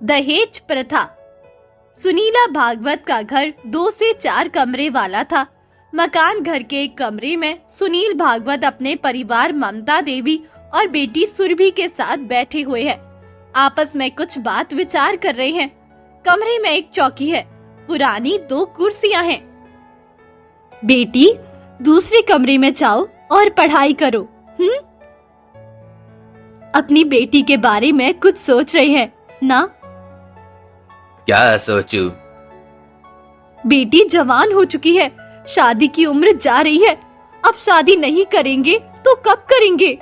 दहेज प्रथा। सुनीला भागवत का घर 2 से 4 कमरे वाला था। मकान घर के एक कमरे में सुनील भागवत अपने परिवार ममता देवी और बेटी सुरभि के साथ बैठे हुए हैं। आपस में कुछ बात विचार कर रहे हैं। कमरे में एक चौकी है, पुरानी 2 कुर्सियां हैं। बेटी, दूसरे कमरे में जाओ और पढ़ाई करो। अपनी बेटी के बारे में कुछ सोच रहे हैं ना? क्या सोचूं? बेटी जवान हो चुकी है, शादी की उम्र जा रही है। अब शादी नहीं करेंगे तो कब करेंगे?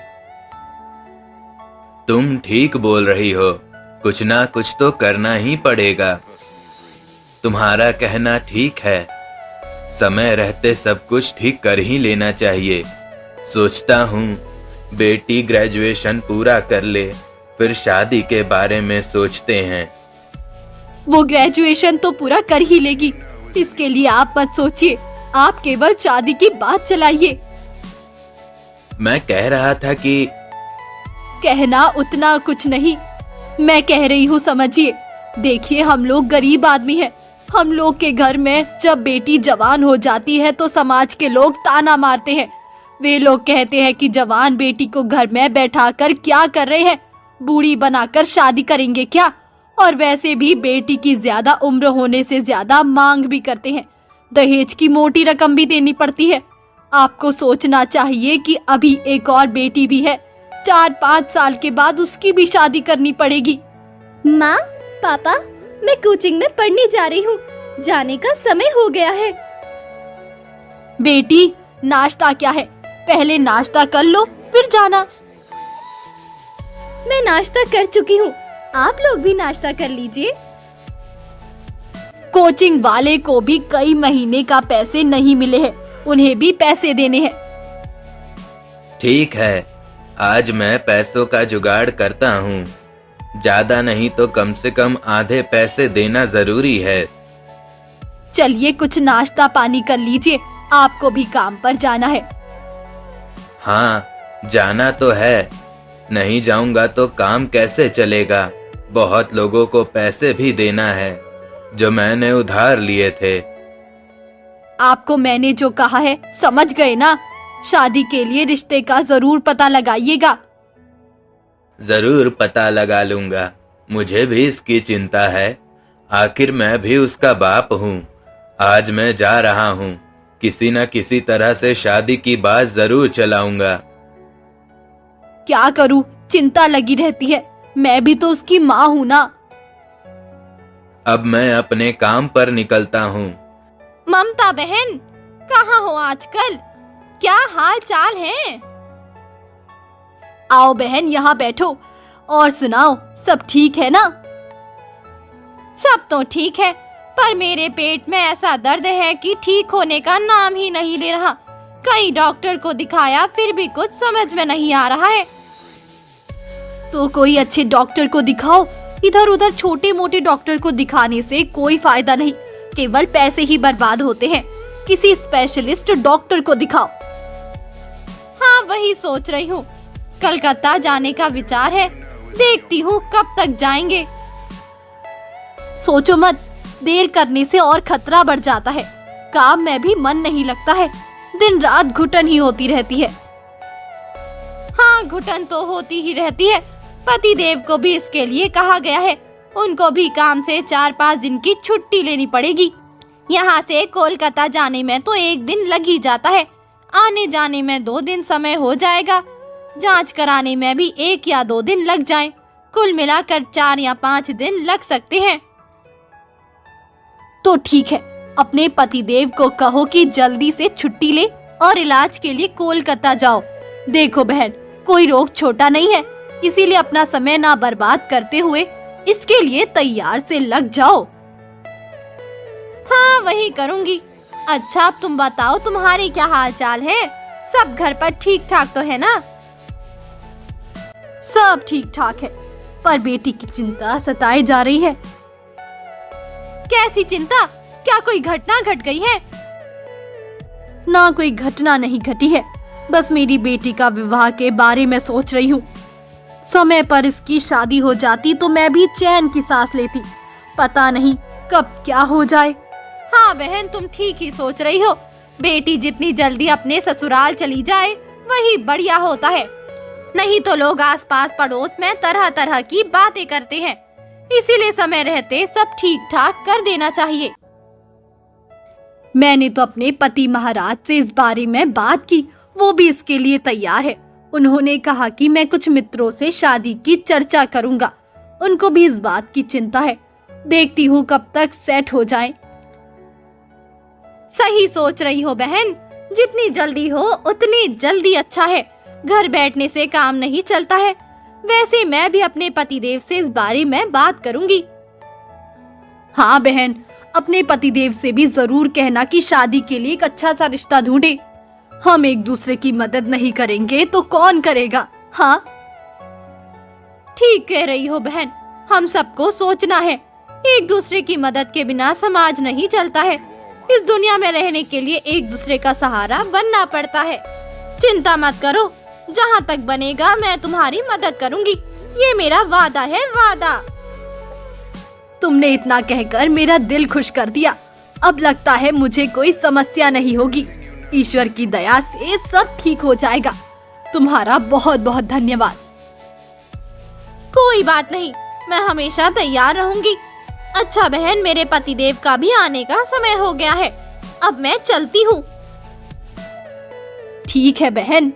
तुम ठीक बोल रही हो, कुछ ना कुछ तो करना ही पड़ेगा। तुम्हारा कहना ठीक है, समय रहते सब कुछ ठीक कर ही लेना चाहिए। सोचता हूँ बेटी ग्रेजुएशन पूरा कर ले, फिर शादी के बारे में सोचते हैं। वो ग्रेजुएशन तो पूरा कर ही लेगी, इसके लिए आप मत सोचिए। आप केवल शादी की बात चलाइए। मैं कह रहा था कि कहना उतना कुछ नहीं, मैं कह रही हूँ समझिए। देखिए, हम लोग गरीब आदमी हैं। हम लोग के घर में जब बेटी जवान हो जाती है तो समाज के लोग ताना मारते हैं। वे लोग कहते हैं कि जवान बेटी को घर में बैठाकर क्या कर रहे हैं, बूढ़ी बनाकर शादी करेंगे क्या? और वैसे भी बेटी की ज्यादा उम्र होने से ज्यादा मांग भी करते हैं। दहेज की मोटी रकम भी देनी पड़ती है। आपको सोचना चाहिए कि अभी एक और बेटी भी है, 4-5 साल के बाद उसकी भी शादी करनी पड़ेगी। माँ, पापा, मैं कोचिंग में पढ़ने जा रही हूँ, जाने का समय हो गया है। बेटी, नाश्ता क्या है? पहले नाश्ता कर लो फिर जाना। मैं नाश्ता कर चुकी हूँ, आप लोग भी नाश्ता कर लीजिए। कोचिंग वाले को भी कई महीने का पैसे नहीं मिले हैं, उन्हें भी पैसे देने हैं। ठीक है, आज मैं पैसों का जुगाड़ करता हूँ। ज्यादा नहीं तो कम से कम आधे पैसे देना जरूरी है। चलिए कुछ नाश्ता पानी कर लीजिए, आपको भी काम पर जाना है। हाँ, जाना तो है, नहीं जाऊंगा तो काम कैसे चलेगा? बहुत लोगों को पैसे भी देना है जो मैंने उधार लिए थे। आपको मैंने जो कहा है समझ गए ना? शादी के लिए रिश्ते का जरूर पता लगाइएगा। जरूर पता लगा लूंगा, मुझे भी इसकी चिंता है। आखिर मैं भी उसका बाप हूँ। आज मैं जा रहा हूँ, किसी न किसी तरह से शादी की बात जरूर चलाऊंगा। क्या करूँ, चिंता लगी रहती है। मैं भी तो उसकी माँ हूँ ना। अब मैं अपने काम पर निकलता हूँ। ममता बहन, कहाँ हो आजकल? क्या हाल चाल है? आओ बहन, यहाँ बैठो और सुनाओ, सब ठीक है ना? सब तो ठीक है, पर मेरे पेट में ऐसा दर्द है कि ठीक होने का नाम ही नहीं ले रहा। कई डॉक्टर को दिखाया, फिर भी कुछ समझ में नहीं आ रहा है। तो कोई अच्छे डॉक्टर को दिखाओ। इधर उधर छोटे मोटे डॉक्टर को दिखाने से कोई फायदा नहीं, केवल पैसे ही बर्बाद होते हैं। किसी स्पेशलिस्ट डॉक्टर को दिखाओ। हाँ, वही सोच रही हूँ। कलकत्ता जाने का विचार है, देखती हूँ कब तक जाएंगे। सोचो मत, देर करने से और खतरा बढ़ जाता है। काम में भी मन नहीं लगता है, दिन रात घुटन ही होती रहती है। हाँ, घुटन तो होती ही रहती है। पति देव को भी इसके लिए कहा गया है। उनको भी काम से 4-5 दिन की छुट्टी लेनी पड़ेगी। यहाँ से कोलकाता जाने में तो 1 दिन लग ही जाता है, आने जाने में 2 दिन समय हो जाएगा। जांच कराने में भी 1 या 2 दिन लग जाएं। कुल मिलाकर 4 या 5 दिन लग सकते हैं। तो ठीक है, अपने पतिदेव को कहो कि जल्दी से छुट्टी ले और इलाज के लिए कोलकाता जाओ। देखो बहन, कोई रोग छोटा नहीं है, इसीलिए अपना समय ना बर्बाद करते हुए इसके लिए तैयार से लग जाओ। हाँ, वही करूंगी। अच्छा, अब तुम बताओ, तुम्हारे क्या हाल चाल है? सब घर पर ठीक ठाक तो है ना? सब ठीक ठाक है, पर बेटी की चिंता सताए जा रही है। कैसी चिंता? क्या कोई घटना घट गई है? ना, कोई घटना नहीं घटी है, बस मेरी बेटी का विवाह के बारे में सोच रही हूँ। समय पर इसकी शादी हो जाती तो मैं भी चैन की सांस लेती। पता नहीं कब क्या हो जाए। हाँ बहन, तुम ठीक ही सोच रही हो। बेटी जितनी जल्दी अपने ससुराल चली जाए वही बढ़िया होता है। नहीं तो लोग आसपास पड़ोस में तरह तरह की बातें करते हैं। इसीलिए समय रहते सब ठीक ठाक कर देना चाहिए। मैंने तो अपने पति महाराज से इस बारे में बात की, वो भी इसके लिए तैयार है। उन्होंने कहा कि मैं कुछ मित्रों से शादी की चर्चा करूंगा। उनको भी इस बात की चिंता है। देखती हूँ कब तक सेट हो जाए। सही सोच रही हो बहन, जितनी जल्दी हो उतनी जल्दी अच्छा है। घर बैठने से काम नहीं चलता है। वैसे मैं भी अपने पतिदेव से इस बारे में बात करूंगी। हाँ बहन, अपने पतिदेव से भी जरूर कहना कि शादी के लिए एक अच्छा सा रिश्ता ढूंढे। हम एक दूसरे की मदद नहीं करेंगे तो कौन करेगा। हाँ ठीक कह रही हो बहन, हम सबको सोचना है। एक दूसरे की मदद के बिना समाज नहीं चलता है। इस दुनिया में रहने के लिए एक दूसरे का सहारा बनना पड़ता है। चिंता मत करो, जहाँ तक बनेगा मैं तुम्हारी मदद करूंगी। ये मेरा वादा है, वादा। तुमने इतना कहकर मेरा दिल खुश कर दिया। अब लगता है मुझे कोई समस्या नहीं होगी। ईश्वर की दया से सब ठीक हो जाएगा। तुम्हारा बहुत बहुत धन्यवाद। कोई बात नहीं, मैं हमेशा तैयार रहूंगी। अच्छा बहन, मेरे पतिदेव का भी आने का समय हो गया है। अब मैं चलती हूँ। ठीक है बहन।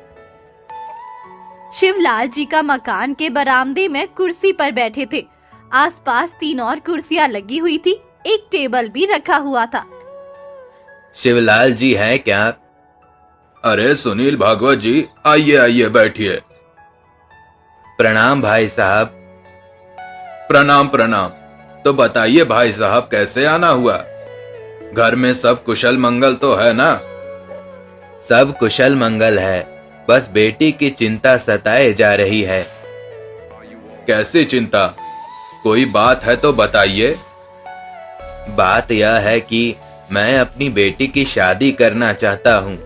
शिवलाल जी का मकान के बरामदे में कुर्सी पर बैठे थे। आसपास 3 और कुर्सियां लगी हुई थी। एक टेबल भी रखा हुआ था। शिवलाल जी हैं क्या? अरे सुनील भागवत जी, आइए आइए बैठिए। प्रणाम भाई साहब। प्रणाम प्रणाम। तो बताइए भाई साहब, कैसे आना हुआ? घर में सब कुशल मंगल तो है ना? सब कुशल मंगल है, बस बेटी की चिंता सताए जा रही है। कैसी चिंता? कोई बात है तो बताइए। बात यह है कि मैं अपनी बेटी की शादी करना चाहता हूँ।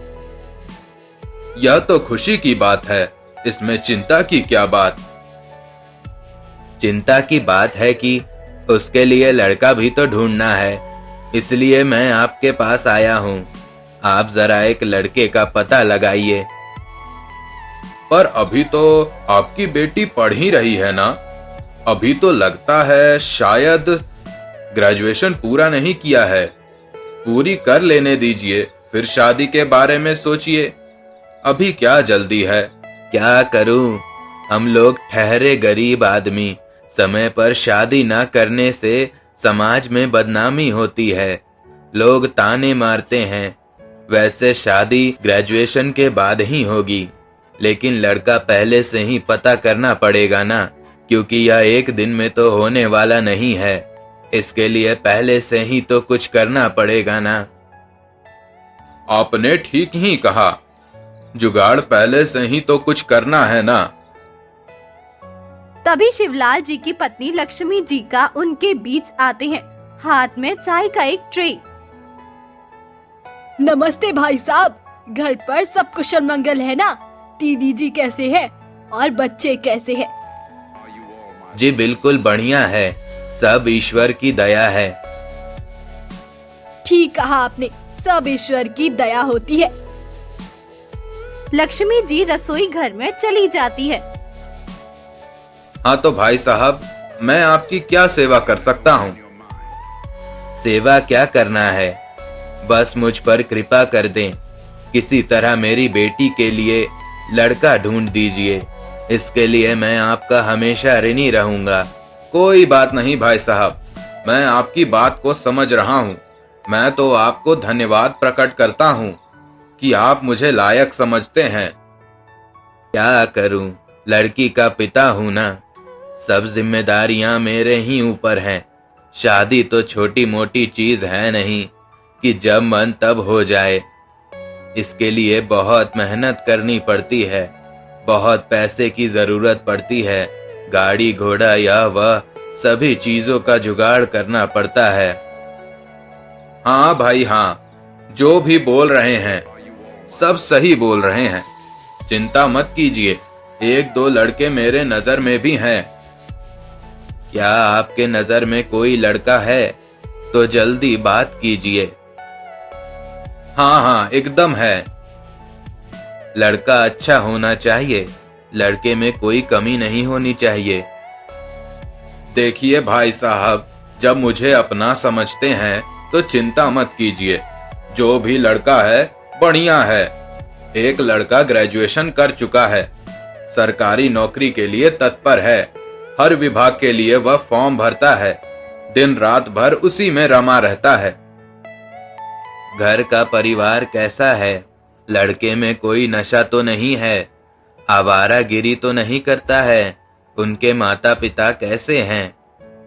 यह तो खुशी की बात है, इसमें चिंता की क्या बात? चिंता की बात है कि उसके लिए लड़का भी तो ढूंढना है। इसलिए मैं आपके पास आया हूँ। आप जरा एक लड़के का पता लगाइए। पर अभी तो आपकी बेटी पढ़ ही रही है ना? अभी तो लगता है शायद ग्रेजुएशन पूरा नहीं किया है। पूरी कर लेने दीजिए, फिर शादी के बारे में सोचिए। अभी क्या जल्दी है? क्या करूं? हम लोग ठहरे गरीब आदमी, समय पर शादी ना करने से समाज में बदनामी होती है। लोग ताने मारते हैं। वैसे शादी ग्रेजुएशन के बाद ही होगी, लेकिन लड़का पहले से ही पता करना पड़ेगा ना, क्योंकि यह एक दिन में तो होने वाला नहीं है। इसके लिए पहले से ही तो कुछ करना पड़ेगा ना। आपने ठीक ही कहा, जुगाड़ पहले से ही तो कुछ करना है ना। तभी शिवलाल जी की पत्नी लक्ष्मी जी का उनके बीच आते हैं, हाथ में चाय का एक ट्रे। नमस्ते भाई साहब, घर पर सब कुशल मंगल है ना? दीदी जी कैसे है और बच्चे कैसे हैं? जी बिल्कुल बढ़िया है, सब ईश्वर की दया है। ठीक कहा आपने, सब ईश्वर की दया होती है। लक्ष्मी जी रसोई घर में चली जाती है। हाँ तो भाई साहब, मैं आपकी क्या सेवा कर सकता हूँ? सेवा क्या करना है, बस मुझ पर कृपा कर दें। किसी तरह मेरी बेटी के लिए लड़का ढूंढ दीजिए। इसके लिए मैं आपका हमेशा ऋणी रहूंगा। कोई बात नहीं भाई साहब, मैं आपकी बात को समझ रहा हूँ। मैं तो आपको धन्यवाद प्रकट करता हूँ कि आप मुझे लायक समझते हैं। क्या करूं, लड़की का पिता हूं ना। सब जिम्मेदारियां मेरे ही ऊपर हैं। शादी तो छोटी मोटी चीज है नहीं कि जब मन तब हो जाए। इसके लिए बहुत मेहनत करनी पड़ती है, बहुत पैसे की जरूरत पड़ती है। गाड़ी घोड़ा या वह सभी चीजों का जुगाड़ करना पड़ता है। हाँ भाई हाँ, जो भी बोल रहे हैं सब सही बोल रहे हैं। चिंता मत कीजिए, एक दो लड़के मेरे नजर में भी हैं। क्या आपके नजर में कोई लड़का है? तो जल्दी बात कीजिए। हाँ हाँ, एकदम है। लड़का अच्छा होना चाहिए, लड़के में कोई कमी नहीं होनी चाहिए। देखिए भाई साहब, जब मुझे अपना समझते हैं तो चिंता मत कीजिए। जो भी लड़का है बढ़िया है। एक लड़का ग्रेजुएशन कर चुका है, सरकारी नौकरी के लिए तत्पर है। हर विभाग के लिए वह फॉर्म भरता है, दिन रात भर उसी में रमा रहता है। घर का परिवार कैसा है? लड़के में कोई नशा तो नहीं है? आवारागिरी तो नहीं करता है? उनके माता पिता कैसे हैं?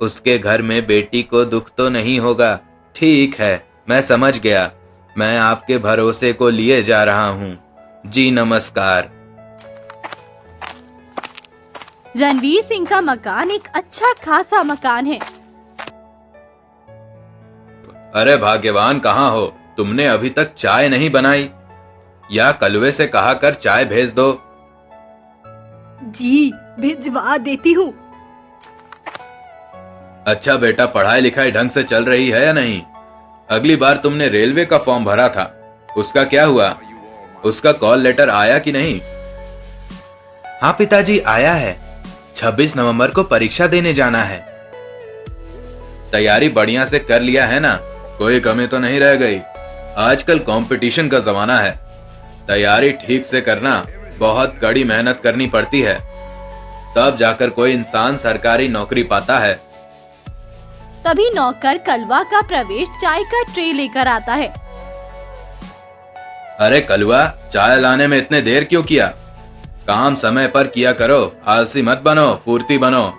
उसके घर में बेटी को दुख तो नहीं होगा? ठीक है, मैं समझ गया। मैं आपके भरोसे को लिए जा रहा हूँ। जी नमस्कार। रणवीर सिंह का मकान एक अच्छा खासा मकान है। अरे भाग्यवान, कहाँ हो? तुमने अभी तक चाय नहीं बनाई? या कलवे से कहा कर चाय भेज दो। जी भिजवा देती हूँ। अच्छा बेटा, पढ़ाई लिखाई ढंग से चल रही है या नहीं? अगली बार तुमने रेलवे का फॉर्म भरा था, उसका क्या हुआ? उसका कॉल लेटर आया कि नहीं? हाँ पिताजी, आया है। 26 नवंबर को परीक्षा देने जाना है। तैयारी बढ़िया से कर लिया है ना? कोई कमी तो नहीं रह गई? आजकल कंपटीशन का जमाना है, तैयारी ठीक से करना, बहुत कड़ी मेहनत करनी पड़ती है, तब जाकर कोई इंसान सरकारी नौकरी पाता है। तभी नौकर कलवा का प्रवेश चाय का ट्रे लेकर आता है। अरे कलवा, चाय लाने में इतने देर क्यों किया? काम समय पर किया करो, आलसी मत बनो, फुर्ती बनो।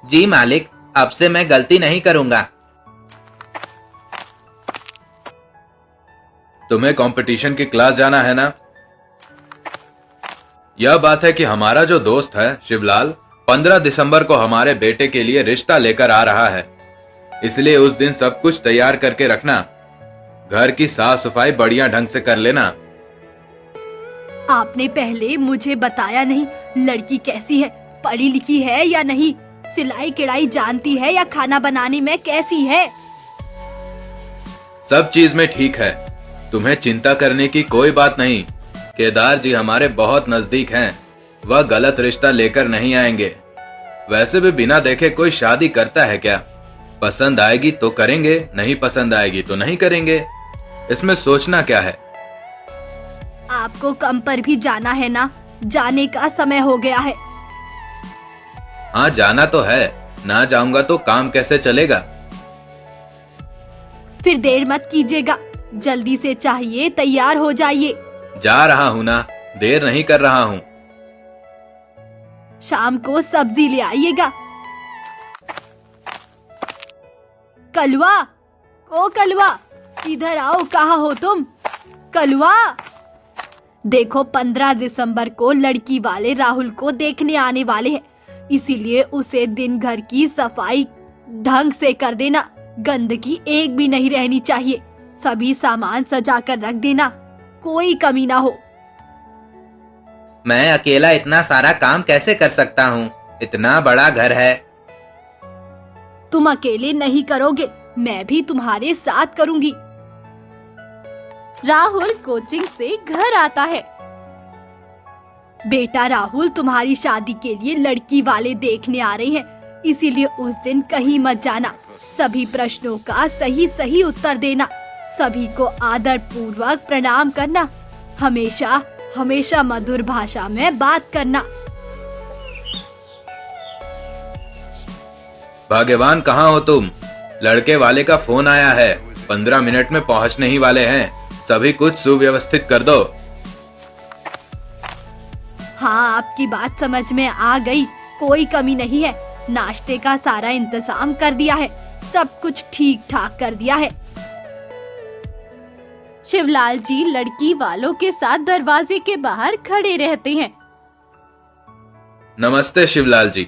जी मालिक, अब से मैं गलती नहीं करूंगा। तुम्हें कंपटीशन की क्लास जाना है ना? यह बात है कि हमारा जो दोस्त है शिवलाल 15 दिसंबर को हमारे बेटे के लिए रिश्ता लेकर आ रहा है, इसलिए उस दिन सब कुछ तैयार करके रखना। घर की साफ सफाई बढ़िया ढंग से कर लेना। आपने पहले मुझे बताया नहीं, लड़की कैसी है, पढ़ी लिखी है या नहीं, सिलाई कढ़ाई जानती है या खाना बनाने में कैसी है? सब चीज में ठीक है, तुम्हें चिंता करने की कोई बात नहीं। केदार जी हमारे बहुत नजदीक हैं, वह गलत रिश्ता लेकर नहीं आएंगे। वैसे भी बिना देखे कोई शादी करता है क्या? पसंद आएगी तो करेंगे, नहीं पसंद आएगी तो नहीं करेंगे। इसमें सोचना क्या है? आपको कम पर भी जाना है ना? जाने का समय हो गया है। हाँ जाना तो है, ना जाऊंगा तो काम कैसे चलेगा? फिर देर मत कीजिएगा, जल्दी से चाहिए तैयार हो जाइए। जा रहा हूँ ना, देर नहीं कर रहा हूँ। शाम को सब्जी ले आइएगा। कलवा, ओ कलवा, इधर आओ, कहाँ हो तुम? कलवा, देखो 15 दिसंबर को लड़की वाले राहुल को देखने आने वाले हैं, इसीलिए उसे दिन भर की सफाई ढंग से कर देना। गंदगी एक भी नहीं रहनी चाहिए। सभी सामान सजा कर रख देना, कोई कमी ना हो। मैं अकेला इतना सारा काम कैसे कर सकता हूँ? इतना बड़ा घर है। तुम अकेले नहीं करोगे, मैं भी तुम्हारे साथ करूंगी। राहुल कोचिंग से घर आता है। बेटा राहुल, तुम्हारी शादी के लिए लड़की वाले देखने आ रहे हैं, इसीलिए उस दिन कहीं मत जाना। सभी प्रश्नों का सही सही उत्तर देना, सभी को आदर पूर्वक प्रणाम करना, हमेशा हमेशा मधुर भाषा में बात करना। भाग्यवान, कहाँ हो तुम? लड़के वाले का फोन आया है, 15 मिनट में पहुंचने ही वाले हैं। सभी कुछ सुव्यवस्थित कर दो। हाँ, आपकी बात समझ में आ गई, कोई कमी नहीं है। नाश्ते का सारा इंतजाम कर दिया है, सब कुछ ठीक ठाक कर दिया है। शिवलाल जी लड़की वालों के साथ दरवाजे के बाहर खड़े रहते हैं। नमस्ते शिवलाल जी,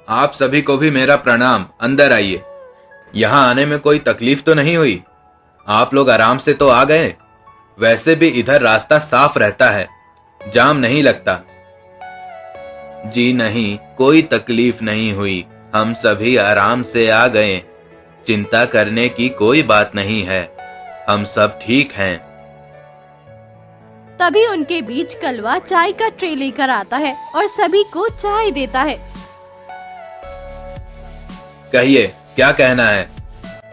आप सभी को भी मेरा प्रणाम। अंदर आइए। यहाँ आने में कोई तकलीफ तो नहीं हुई? आप लोग आराम से तो आ गए? वैसे भी इधर रास्ता साफ रहता है, जाम नहीं लगता। जी नहीं, कोई तकलीफ नहीं हुई। हम सभी आराम से आ गए। चिंता करने की कोई बात नहीं है। हम सब ठीक हैं। तभी उनके बीच कलवा चाय का ट्रे लेकर आता है और सभी को चाय देता है। कहिए, क्या कहना है?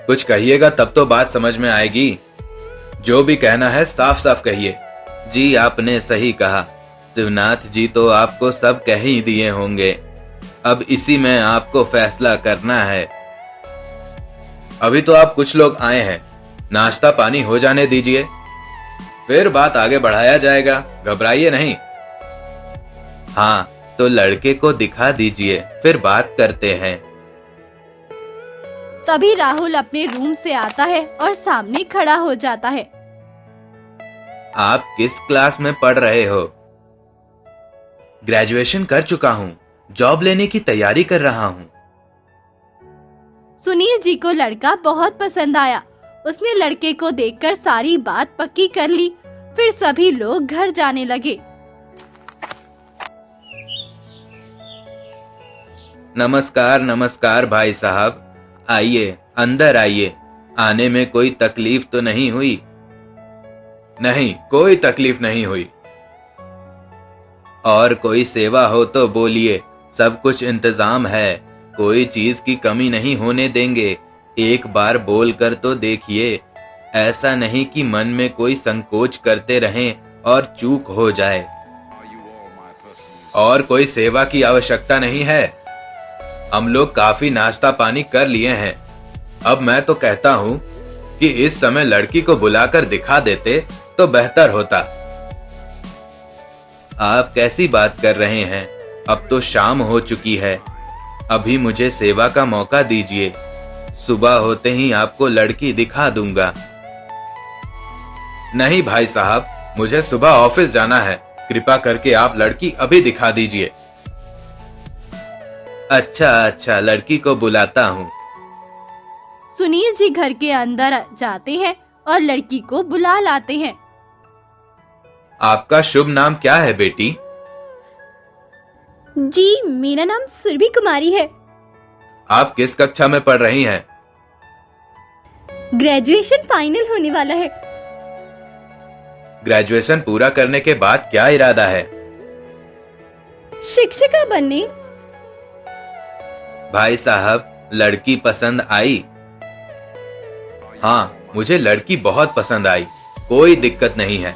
कुछ कहिएगा तब तो बात समझ में आएगी। जो भी कहना है साफ साफ कहिए। जी आपने सही कहा। शिवनाथ जी तो आपको सब कह ही दिए होंगे। अब इसी में आपको फैसला करना है। अभी तो आप कुछ लोग आए हैं, नाश्ता पानी हो जाने दीजिए, फिर बात आगे बढ़ाया जाएगा। घबराइए नहीं। हाँ, तो लड़के को दिखा दीजिए, फिर बात करते हैं। तभी राहुल अपने रूम से आता है और सामने खड़ा हो जाता है। आप किस क्लास में पढ़ रहे हो? ग्रेजुएशन कर चुका हूँ, जॉब लेने की तैयारी कर रहा हूँ। सुनील जी को लड़का बहुत पसंद आया। उसने लड़के को देखकर सारी बात पक्की कर ली। फिर सभी लोग घर जाने लगे। नमस्कार नमस्कार भाई साहब, आइए, अंदर आइए। आने में कोई तकलीफ तो नहीं हुई? नहीं, कोई तकलीफ नहीं हुई। और कोई सेवा हो तो बोलिए, सब कुछ इंतजाम है। कोई चीज की कमी नहीं होने देंगे। एक बार बोल कर तो देखिए। ऐसा नहीं कि मन में कोई संकोच करते रहें और चूक हो जाए। और कोई सेवा की आवश्यकता नहीं है। हम लोग काफी नाश्ता पानी कर लिए हैं। अब मैं तो कहता हूँ कि इस समय लड़की को बुलाकर दिखा देते तो बेहतर होता। आप कैसी बात कर रहे हैं? अब तो शाम हो चुकी है। अभी मुझे सेवा का मौका दीजिए। सुबह होते ही आपको लड़की दिखा दूंगा। नहीं भाई साहब, मुझे सुबह ऑफिस जाना है। कृपा करके आप लड़की अभी दिखा दीजिए। अच्छा, लड़की को बुलाता हूँ। सुनील जी घर के अंदर जाते हैं और लड़की को बुला लाते हैं। आपका शुभ नाम क्या है बेटी? जी, मेरा नाम सुरभि कुमारी है। आप किस कक्षा में पढ़ रही हैं? ग्रेजुएशन फाइनल होने वाला है। ग्रेजुएशन पूरा करने के बाद क्या इरादा है? शिक्षिका बनने। भाई साहब, लड़की पसंद आई? हाँ, मुझे लड़की बहुत पसंद आई। कोई दिक्कत नहीं है।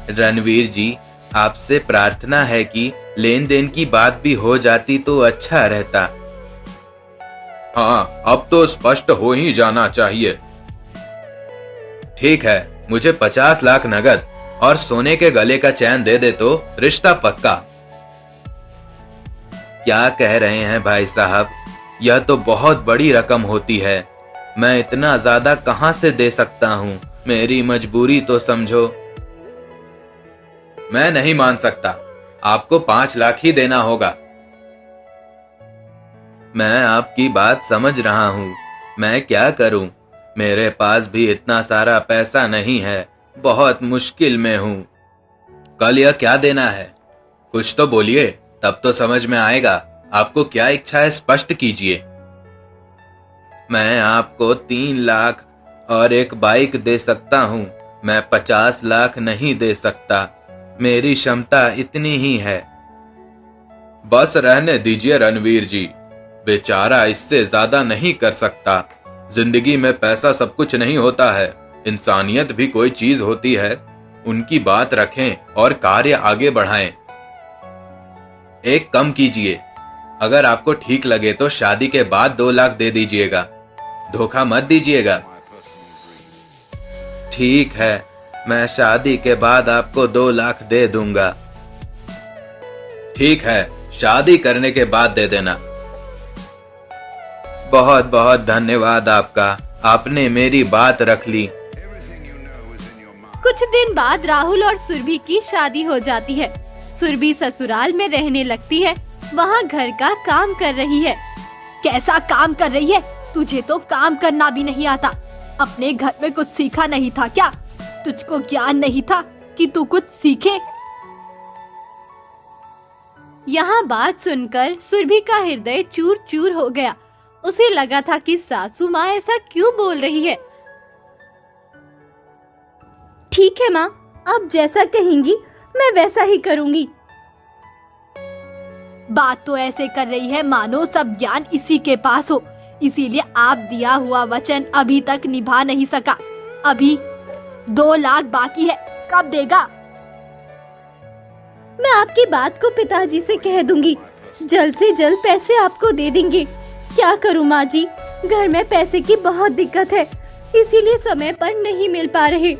रणवीर जी, आपसे प्रार्थना है कि लेन देन की बात भी हो जाती तो अच्छा रहता। हाँ, अब तो स्पष्ट हो ही जाना चाहिए। ठीक है, मुझे 50 लाख नगद और सोने के गले का चैन दे दे तो रिश्ता पक्का। क्या कह रहे हैं भाई साहब? यह तो बहुत बड़ी रकम होती है। मैं इतना ज्यादा कहां से दे सकता हूं? मेरी मजबूरी तो समझो। मैं नहीं मान सकता। आपको 5 लाख ही देना होगा। मैं आपकी बात समझ रहा हूँ। मैं क्या करूँ? मेरे पास भी इतना सारा पैसा नहीं है। बहुत मुश्किल में हूँ। कल यह क्या देना है? कुछ तो बोलिए, तब तो समझ में आएगा। आपको क्या इच्छा है, स्पष्ट कीजिए। मैं आपको 3 लाख और एक बाइक दे सकता हूँ। मैं 50 लाख नहीं दे सकता। मेरी क्षमता इतनी ही है। बस रहने दीजिए रणवीर जी। बेचारा इससे ज्यादा नहीं कर सकता। जिंदगी में पैसा सब कुछ नहीं होता है। इंसानियत भी कोई चीज होती है। उनकी बात रखें और कार्य आगे बढ़ाएं। एक कम कीजिए। अगर आपको ठीक लगे तो शादी के बाद 2 लाख दे दीजिएगा। धोखा मत दीजिएगा। ठीक है, मैं शादी के बाद आपको 2 लाख दे दूंगा। ठीक है, शादी करने के बाद दे देना। बहुत बहुत धन्यवाद आपका। आपने मेरी बात रख ली। कुछ दिन बाद राहुल और सुरभि की शादी हो जाती है। सुरभि ससुराल में रहने लगती है। वहाँ घर का काम कर रही है। कैसा काम कर रही है? तुझे तो काम करना भी नहीं आता। अपने घर में कुछ सीखा नहीं था क्या? तुझको ज्ञान नहीं था कि तू कुछ सीखे? यहाँ बात सुनकर सुरभि का हृदय चूर चूर हो गया। उसे लगा था कि सासू माँ ऐसा क्यों बोल रही है। ठीक है माँ, आप जैसा कहेंगी मैं वैसा ही करूंगी। बात तो ऐसे कर रही है मानो सब ज्ञान इसी के पास हो, इसीलिए आप दिया हुआ वचन अभी तक निभा नहीं सका। अभी 2 लाख बाकी है, कब देगा? मैं आपकी बात को पिताजी से कह दूंगी, जल्द से जल्द पैसे आपको दे देंगे। क्या करूं माँ जी, घर में पैसे की बहुत दिक्कत है, इसीलिए समय पर नहीं मिल पा रहे।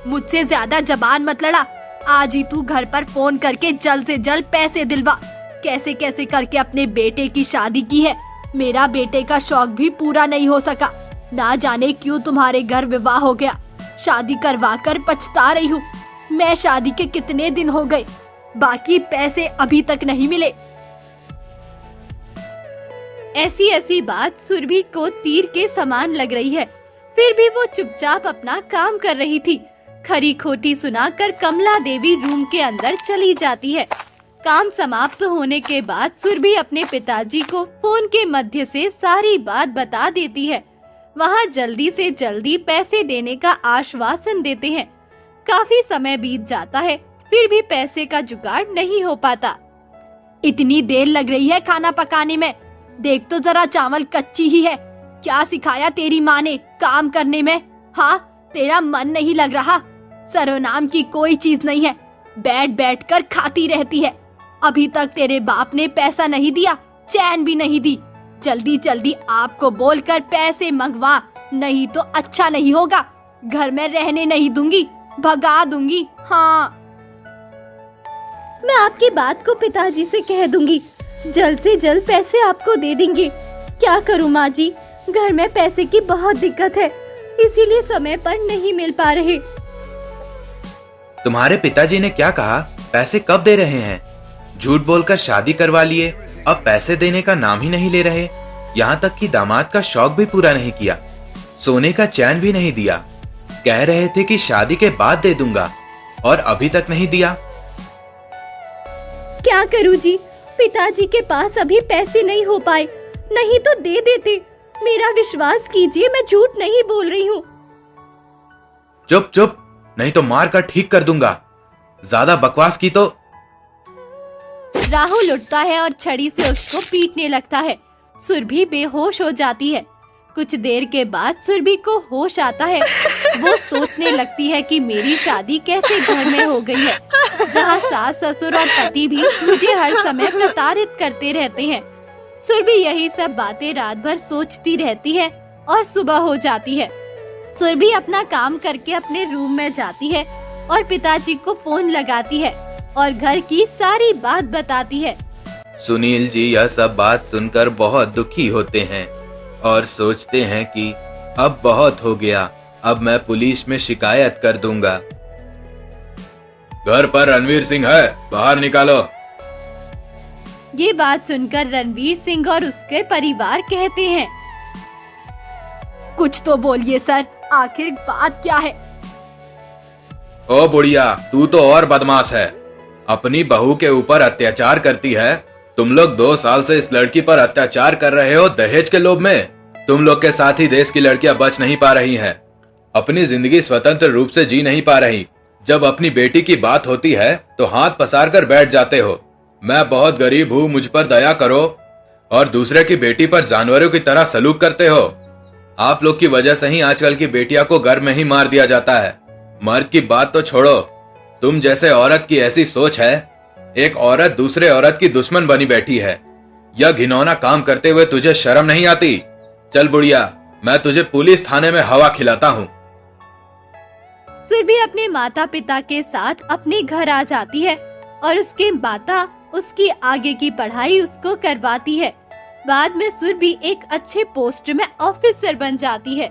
मुझसे ज्यादा जबान मत लड़ा। आज ही तू घर पर फोन करके जल्द से जल्द पैसे दिलवा। कैसे कैसे करके अपने बेटे की शादी की है, मेरा बेटे का शौक भी पूरा नहीं हो सका। ना जाने क्यों तुम्हारे घर विवाह हो गया। शादी करवा कर पछता रही हूँ। मैं शादी के कितने दिन हो गए, बाकी पैसे अभी तक नहीं मिले। ऐसी ऐसी बात सुरभि को तीर के समान लग रही है, फिर भी वो चुपचाप अपना काम कर रही थी। खरी खोटी सुनाकर कमला देवी रूम के अंदर चली जाती है। काम समाप्त होने के बाद सुरभि अपने पिताजी को फोन के मध्य से सारी बात बता देती है। वहाँ जल्दी से जल्दी पैसे देने का आश्वासन देते हैं। काफी समय बीत जाता है, फिर भी पैसे का जुगाड़ नहीं हो पाता। इतनी देर लग रही है खाना पकाने में, देख तो जरा चावल कच्ची ही है। क्या सिखाया तेरी माँ ने काम करने में? हाँ, तेरा मन नहीं लग रहा। सर्वनाम की कोई चीज नहीं है, बैठ बैठ कर खाती रहती है। अभी तक तेरे बाप ने पैसा नहीं दिया, चैन भी नहीं दी। जल्दी जल्दी आपको बोलकर पैसे मंगवा, नहीं तो अच्छा नहीं होगा। घर में रहने नहीं दूंगी, भगा दूंगी। हाँ, मैं आपकी बात को पिताजी से कह दूंगी, जल्द से जल्द पैसे आपको दे देंगे। क्या करूं माँ जी, घर में पैसे की बहुत दिक्कत है, इसीलिए समय पर नहीं मिल पा रहे। तुम्हारे पिताजी ने क्या कहा? पैसे कब दे रहे हैं? झूठ बोलकर शादी करवा लिए, अब पैसे देने का नाम ही नहीं ले रहे। यहाँ तक कि दामाद का शौक भी पूरा नहीं किया, सोने का चैन भी नहीं दिया। कह रहे थे कि शादी के बाद दे दूंगा, और अभी तक नहीं दिया। क्या करूं जी, पिताजी के पास अभी पैसे नहीं हो पाए, नहीं तो दे देते। मेरा विश्वास कीजिए, मैं झूठ नहीं बोल रही हूँ। चुप चुप, नहीं तो मार कर ठीक कर दूंगा। ज्यादा बकवास की तो। राहुल उठता है और छड़ी से उसको पीटने लगता है। सुरभि बेहोश हो जाती है। कुछ देर के बाद सुरभि को होश आता है। वो सोचने लगती है कि मेरी शादी कैसे घर में हो गई है, जहाँ सास ससुर और पति भी मुझे हर समय प्रताड़ित करते रहते हैं। सुरभि यही सब बातें रात भर सोचती रहती है और सुबह हो जाती है। सुरभि अपना काम करके अपने रूम में जाती है और पिताजी को फोन लगाती है और घर की सारी बात बताती है। सुनील जी यह सब बात सुनकर बहुत दुखी होते हैं और सोचते हैं कि अब बहुत हो गया, अब मैं पुलिस में शिकायत कर दूंगा। घर पर रणवीर सिंह है, बाहर निकालो। ये बात सुनकर रणवीर सिंह और उसके परिवार कहते हैं, कुछ तो बोलिए सर, आखिर बात क्या है? ओ बुढ़िया, तू तो और बदमाश है। अपनी बहू के ऊपर अत्याचार करती है। तुम लोग 2 साल से इस लड़की पर अत्याचार कर रहे हो दहेज के लोभ में। तुम लोग के साथ ही देश की लड़कियां बच नहीं पा रही हैं, अपनी जिंदगी स्वतंत्र रूप से जी नहीं पा रही। जब अपनी बेटी की बात होती है तो हाथ पसार कर बैठ जाते हो। मैं बहुत गरीब हूँ, मुझ पर दया करो। और दूसरे की बेटी पर जानवरों की तरह सलूक करते हो। आप लोग की वजह से ही आजकल की बेटियां को घर में ही मार दिया जाता है। मर्द की बात तो छोड़ो, तुम जैसे औरत की ऐसी सोच है। एक औरत दूसरे औरत की दुश्मन बनी बैठी है। यह घिनौना काम करते हुए तुझे शर्म नहीं आती? चल बुढ़िया, मैं तुझे पुलिस थाने में हवा खिलाता हूँ। सुरभि अपने माता पिता के साथ अपने घर आ जाती है और उसके माता उसकी आगे की पढ़ाई उसको करवाती है। बाद में सुरभि एक अच्छे पोस्ट में ऑफिसर बन जाती है।